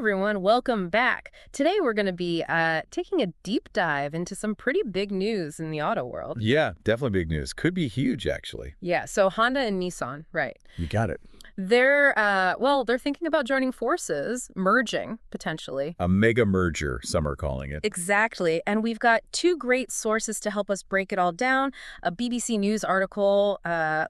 everyone, welcome back. Today we're going to be taking a deep dive into some pretty big news in the auto world. Yeah, definitely big news. Could be huge, actually. Yeah, so Honda and Nissan, right. You got it. They're thinking about joining forces, merging, potentially. A mega merger, some are calling it. Exactly, and we've got two great sources to help us break it all down. A BBC News article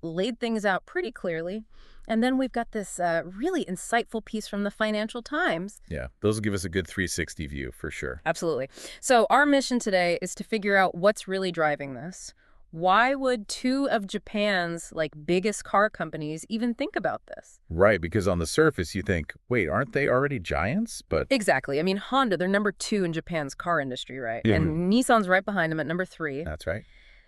laid things out pretty clearly. And then we've got this really insightful piece from the Financial Times. Yeah, those will give us a good 360 view for sure. Absolutely. So our mission today is to figure out what's really driving this. Why would two of Japan's biggest car companies even think about this? Right, because on the surface you think, wait, aren't they already giants? But Exactly. I mean, Honda, they're number 2 in Japan's car industry, right? Yeah. And Nissan's right behind them at number 3. That's right.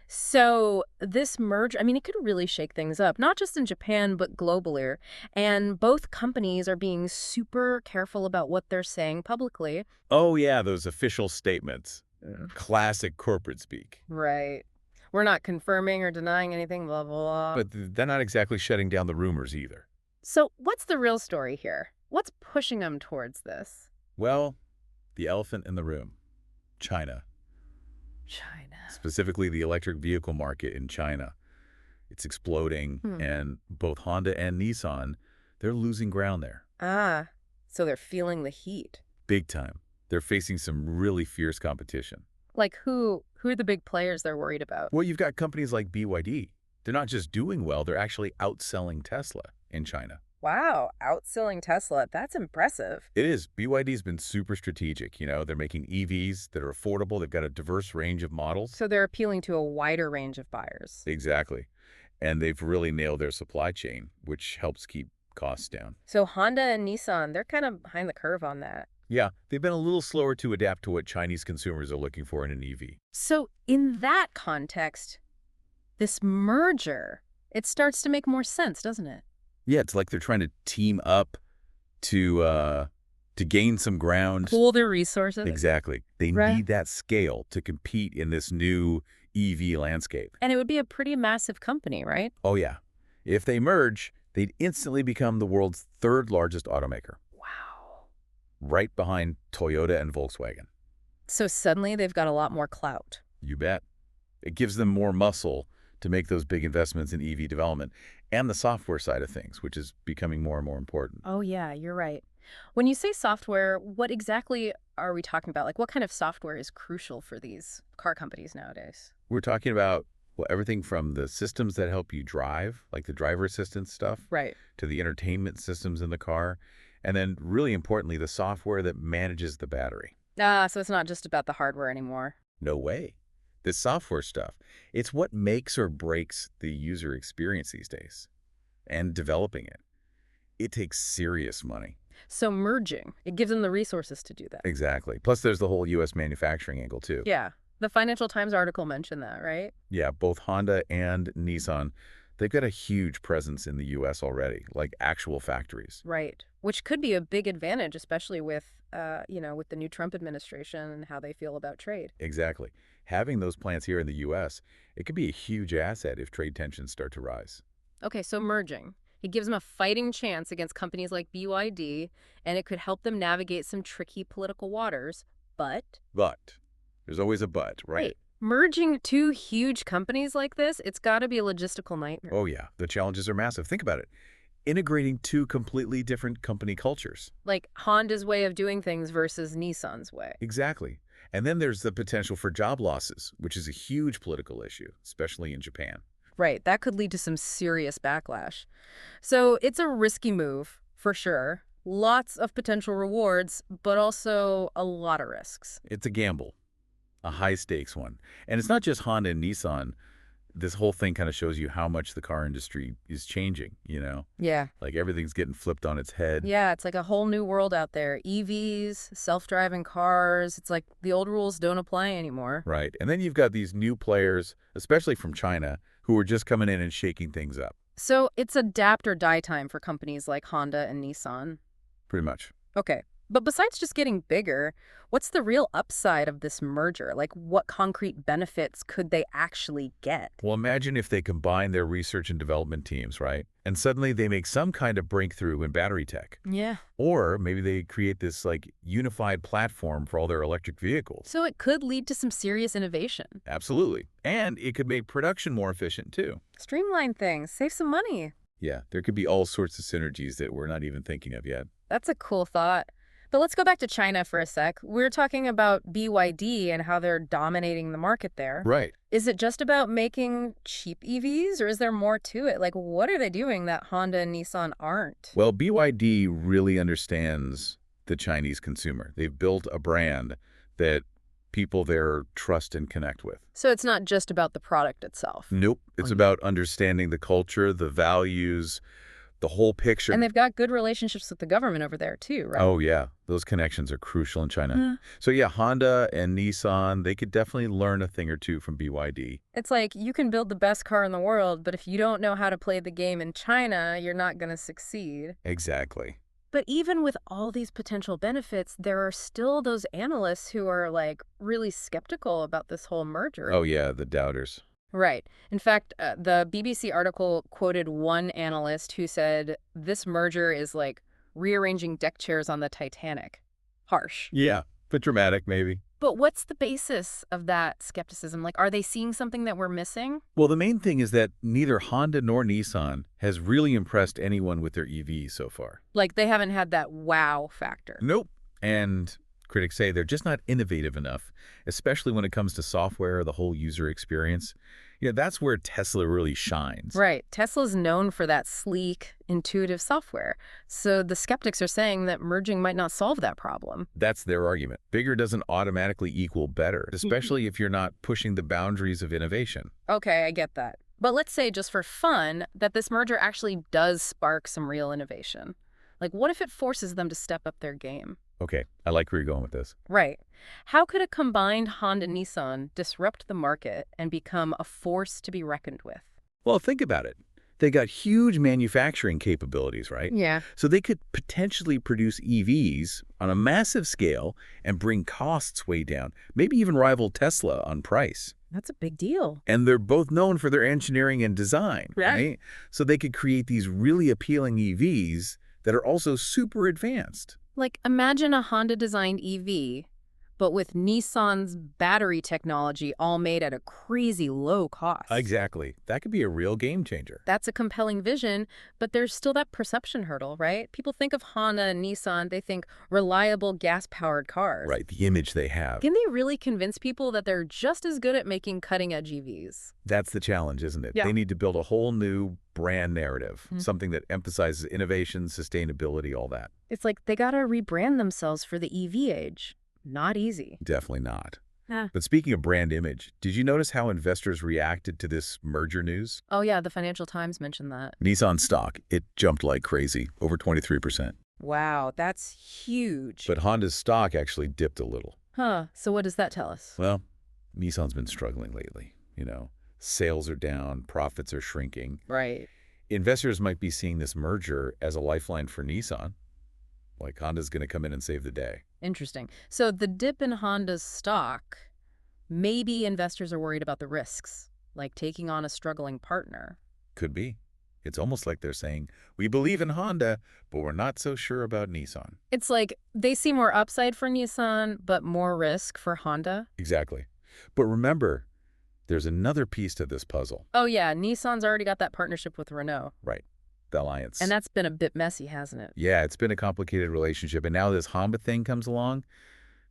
So this merge, I mean, it could really shake things up, not just in Japan, but globally. And both companies are being super careful about what they're saying publicly. Oh yeah, those official statements. Classic corporate speak. Right. We're not confirming or denying anything, blah, blah, blah. But they're not exactly shutting down the rumors either. So what's the real story here? What's pushing them towards this? Well, the elephant in the room. China. China. Specifically the electric vehicle market in China. It's exploding, and both Honda and Nissan, they're losing ground there. Ah, so they're feeling the heat. Big time. They're facing some really fierce competition. Like who are the big players they're worried about? Well, you've got companies like BYD. They're not just doing well, they're actually outselling Tesla in China. Wow, outselling Tesla. That's impressive. It is. BYD's been super strategic. They're making EVs that are affordable. They've got a diverse range of models. So they're appealing to a wider range of buyers. Exactly. And they've really nailed their supply chain, which helps keep costs down. So Honda and Nissan, they're kind of behind the curve on that. Yeah, they've been a little slower to adapt to what Chinese consumers are looking for in an EV. So in that context, this merger, it starts to make more sense, doesn't it? Yeah, it's like they're trying to team up to gain some ground. Pool their resources. Exactly. They Right. need that scale to compete in this new EV landscape. And it would be a pretty massive company, right? Oh, yeah. If they merge, they'd instantly become the world's third largest automaker, Wow. right behind Toyota and Volkswagen. So suddenly they've got a lot more clout. You bet. It gives them more muscle to make those big investments in EV development and the software side of things, which is becoming more and more important. Oh, yeah, you're right. When you say software, what exactly are we talking about? Like, what kind of software is crucial for these car companies nowadays? We're talking about everything from the systems that help you drive, like the driver assistance stuff, Right. to the entertainment systems in the car, and then really importantly, the software that manages the battery. So it's not just about the hardware anymore. No way. This software stuff, it's what makes or breaks the user experience these days. And developing it. It takes serious money. So merging, it gives them the resources to do that. Exactly. Plus there's the whole U.S. manufacturing angle too. Yeah. The Financial Times article mentioned that, right? Yeah, both Honda and Nissan, they've got a huge presence in the U.S. already, like actual factories. Right. Which could be a big advantage, especially with the new Trump administration and how they feel about trade. Exactly. Having those plants here in the U.S., it could be a huge asset if trade tensions start to rise. Okay, so merging. It gives them a fighting chance against companies like BYD, and it could help them navigate some tricky political waters. But There's always a but, right? wait, merging two huge companies like this, it's got to be a logistical nightmare. Oh yeah, the challenges are massive. Think about it. Integrating two completely different company cultures. Like Honda's way of doing things versus Nissan's way. Exactly. And then there's the potential for job losses, which is a huge political issue, especially in Japan. Right, that could lead to some serious backlash. So it's a risky move, for sure. Lots of potential rewards, but also a lot of risks. It's a gamble, a high-stakes one. And it's not just Honda and Nissan. This whole thing kind of shows you how much the car industry is changing, Yeah. Like everything's getting flipped on its head. Yeah, it's like a whole new world out there. EVs, self-driving cars. It's like the old rules don't apply anymore. Right. And then you've got these new players, especially from China, who are just coming in and shaking things up. So it's adapt or die time for companies like Honda and Nissan. Pretty much. Okay, But besides just getting bigger, what's the real upside of this merger? Like, what concrete benefits could they actually get? Well, imagine if they combine their research and development teams, right? And suddenly they make some kind of breakthrough in battery tech. Yeah. Or maybe they create this unified platform for all their electric vehicles. So it could lead to some serious innovation. Absolutely. And it could make production more efficient too. Streamline things, save some money. Yeah, there could be all sorts of synergies that we're not even thinking of yet. That's a cool thought. But let's go back to China for a sec. We're talking about BYD and how they're dominating the market there. Right. Is it just about making cheap EVs, or is there more to it? Like, what are they doing that Honda and Nissan aren't? Well, BYD really understands the Chinese consumer. They've built a brand that people there trust and connect with. So it's not just about the product itself. Nope. It's about understanding the culture, the values, the whole picture. And they've got good relationships with the government over there, too, right? Oh, yeah. Those connections are crucial in China. Yeah. So, yeah, Honda and Nissan, they could definitely learn a thing or two from BYD. It's like you can build the best car in the world, but if you don't know how to play the game in China, you're not going to succeed. Exactly. But even with all these potential benefits, there are still those analysts who are like really skeptical about this whole merger. Oh, yeah, the doubters. Right. In fact, the BBC article quoted one analyst who said this merger is like rearranging deck chairs on the Titanic. Harsh. Yeah, but dramatic maybe. But what's the basis of that skepticism? Like, are they seeing something that we're missing? Well, the main thing is that neither Honda nor Nissan has really impressed anyone with their EVs so far. Like, they haven't had that wow factor. Nope. And critics say they're just not innovative enough, especially when it comes to software, the whole user experience. That's where Tesla really shines. Right. Tesla's known for that sleek, intuitive software. So the skeptics are saying that merging might not solve that problem. That's their argument. Bigger doesn't automatically equal better, especially if you're not pushing the boundaries of innovation. Okay, I get that. But let's say, just for fun, that this merger actually does spark some real innovation. Like, what if it forces them to step up their game? Okay, I like where you're going with this. Right. How could a combined Honda-Nissan disrupt the market and become a force to be reckoned with? Well, think about it. They got huge manufacturing capabilities, right? Yeah. So they could potentially produce EVs on a massive scale and bring costs way down, maybe even rival Tesla on price. That's a big deal. And they're both known for their engineering and design, right? So they could create these really appealing EVs that are also super advanced. Like, imagine a Honda-designed EV, but with Nissan's battery technology all made at a crazy low cost. Exactly. That could be a real game changer. That's a compelling vision, but there's still that perception hurdle, right? People think of Honda and Nissan, they think reliable gas-powered cars. Right, the image they have. Can they really convince people that they're just as good at making cutting-edge EVs? That's the challenge, isn't it? Yeah. They need to build a whole new brand narrative, something that emphasizes innovation, sustainability, all that. It's like they gotta rebrand themselves for the EV age. Not easy. Definitely not. Yeah. But speaking of brand image, did you notice how investors reacted to this merger news? Oh yeah, the Financial Times mentioned that. Nissan stock, it jumped like crazy, over 23%. Wow, that's huge. But Honda's stock actually dipped a little. Huh, so what does that tell us? Well, Nissan's been struggling lately, Sales are down, profits are shrinking. Right. Investors might be seeing this merger as a lifeline for Nissan. Like Honda's going to come in and save the day. Interesting. So the dip in Honda's stock, maybe investors are worried about the risks, like taking on a struggling partner. Could be. It's almost like they're saying, we believe in Honda, but we're not so sure about Nissan. It's like they see more upside for Nissan, but more risk for Honda. Exactly. But remember, there's another piece to this puzzle. Oh yeah, Nissan's already got that partnership with Renault. Right. The alliance. And that's been a bit messy, hasn't it? Yeah, it's been a complicated relationship. And now this Honda thing comes along.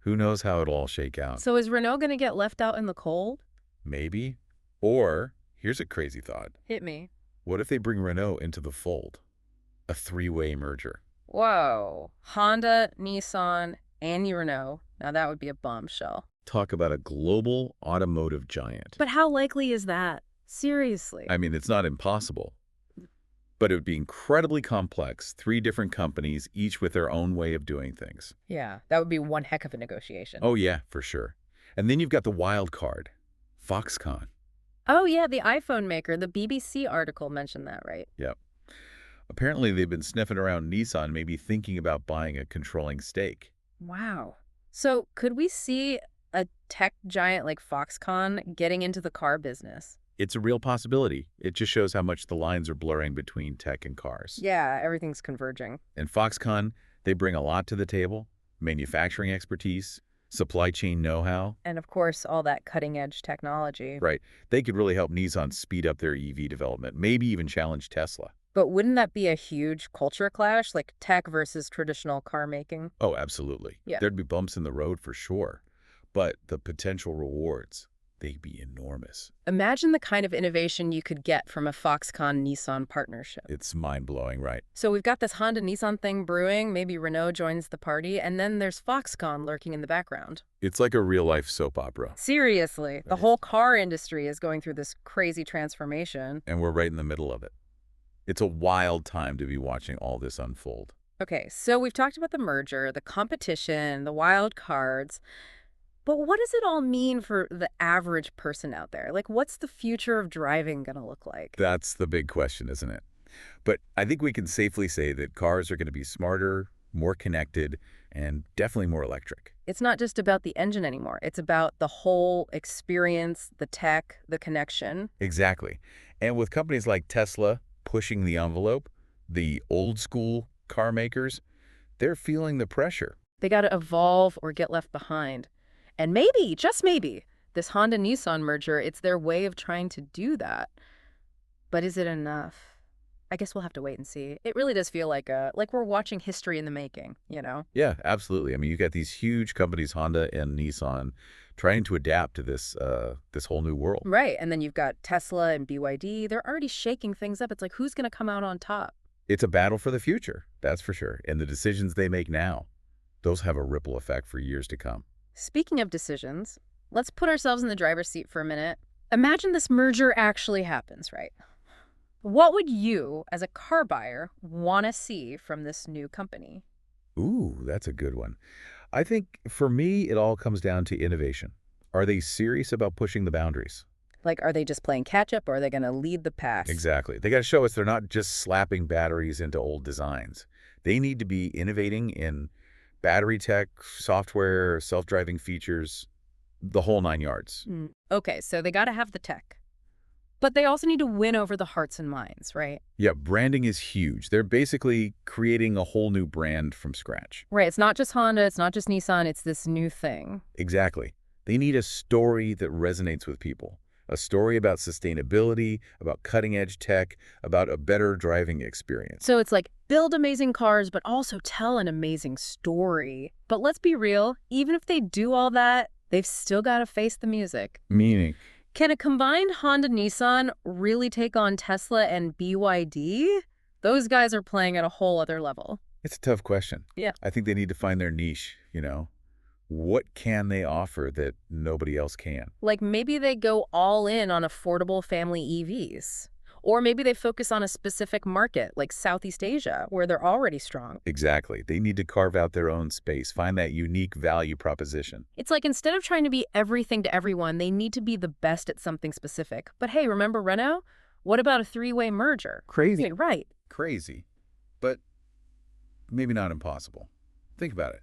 Who knows how it'll all shake out? So is Renault going to get left out in the cold? Maybe. Or, here's a crazy thought. Hit me. What if they bring Renault into the fold? A three-way merger. Whoa. Honda, Nissan, and Renault. Now that would be a bombshell. Talk about a global automotive giant. But how likely is that? Seriously. I mean, it's not impossible. But it would be incredibly complex. 3 different companies, each with their own way of doing things. Yeah, that would be one heck of a negotiation. Oh, yeah, for sure. And then you've got the wild card, Foxconn. Oh, yeah, the iPhone maker. The BBC article mentioned that, right? Yep. Apparently, they've been sniffing around Nissan, maybe thinking about buying a controlling stake. Wow. So could we see a tech giant like Foxconn getting into the car business? It's a real possibility. It just shows how much the lines are blurring between tech and cars. Yeah, everything's converging. And Foxconn, they bring a lot to the table: manufacturing expertise, supply chain know-how. And of course, all that cutting edge technology. Right. They could really help Nissan speed up their EV development, maybe even challenge Tesla. But wouldn't that be a huge culture clash, like tech versus traditional car making? Oh, absolutely. Yeah. There'd be bumps in the road for sure. But the potential rewards, they'd be enormous. Imagine the kind of innovation you could get from a Foxconn-Nissan partnership. It's mind-blowing, right? So we've got this Honda-Nissan thing brewing, maybe Renault joins the party, and then there's Foxconn lurking in the background. It's like a real-life soap opera. Seriously, the Right. whole car industry is going through this crazy transformation. And we're right in the middle of it. It's a wild time to be watching all this unfold. Okay, so we've talked about the merger, the competition, the wild cards, but what does it all mean for the average person out there? Like, what's the future of driving going to look like? That's the big question, isn't it? But I think we can safely say that cars are going to be smarter, more connected, and definitely more electric. It's not just about the engine anymore. It's about the whole experience, the tech, the connection. Exactly. And with companies like Tesla pushing the envelope, the old school car makers, they're feeling the pressure. They got to evolve or get left behind. And maybe, just maybe, this Honda-Nissan merger, it's their way of trying to do that. But is it enough? I guess we'll have to wait and see. It really does feel like we're watching history in the making, you know? Yeah, absolutely. I mean, you got these huge companies, Honda and Nissan, trying to adapt to this whole new world. Right. And then you've got Tesla and BYD. They're already shaking things up. It's like, who's going to come out on top? It's a battle for the future, that's for sure. And the decisions they make now, those have a ripple effect for years to come. Speaking of decisions, let's put ourselves in the driver's seat for a minute. Imagine this merger actually happens, right? What would you, as a car buyer, want to see from this new company? Ooh, that's a good one. I think for me, it all comes down to innovation. Are they serious about pushing the boundaries? Like, are they just playing catch up or are they going to lead the pack? Exactly. They got to show us they're not just slapping batteries into old designs. They need to be innovating in battery tech, software, self-driving features, the whole nine yards. Okay, so they got to have the tech. But they also need to win over the hearts and minds, right? Yeah, branding is huge. They're basically creating a whole new brand from scratch. Right, it's not just Honda, it's not just Nissan, it's this new thing. Exactly. They need a story that resonates with people. A story about sustainability, about cutting-edge tech, about a better driving experience. So it's like build amazing cars, but also tell an amazing story. But let's be real, even if they do all that, they've still got to face the music. Meaning? Can a combined Honda-Nissan really take on Tesla and BYD? Those guys are playing at a whole other level. It's a tough question. Yeah. I think they need to find their niche, you know? What can they offer that nobody else can? Like maybe they go all in on affordable family EVs. Or maybe they focus on a specific market, like Southeast Asia, where they're already strong. Exactly. They need to carve out their own space, find that unique value proposition. It's like instead of trying to be everything to everyone, they need to be the best at something specific. But hey, remember Renault? What about a three-way merger? Crazy. Right. Crazy, but maybe not impossible. Think about it.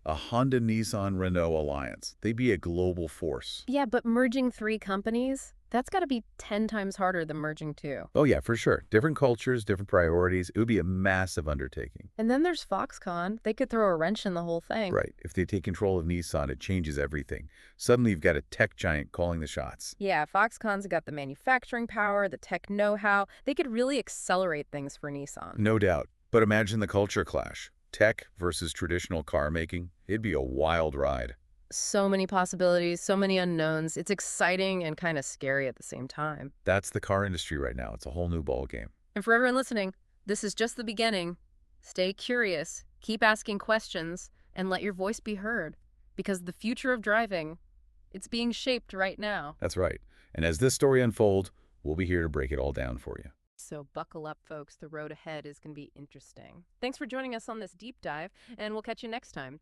A Honda-Nissan-Renault alliance. They'd be a global force. Yeah, but merging three companies, that's got to be 10 times harder than merging two. Oh yeah, for sure. Different cultures, different priorities. It would be a massive undertaking. And then there's Foxconn. They could throw a wrench in the whole thing. Right. If they take control of Nissan, it changes everything. Suddenly you've got a tech giant calling the shots. Yeah, Foxconn's got the manufacturing power, the tech know-how. They could really accelerate things for Nissan. No doubt. But imagine the culture clash. Tech versus traditional car making. It'd be a wild ride. So many possibilities, so many unknowns. It's exciting and kind of scary at the same time. That's the car industry right now. It's a whole new ballgame. And for everyone listening, this is just the beginning. Stay curious, keep asking questions, and let your voice be heard. Because the future of driving, it's being shaped right now. That's right. And as this story unfolds, we'll be here to break it all down for you. So buckle up, folks. The road ahead is going to be interesting. Thanks for joining us on this deep dive, and we'll catch you next time.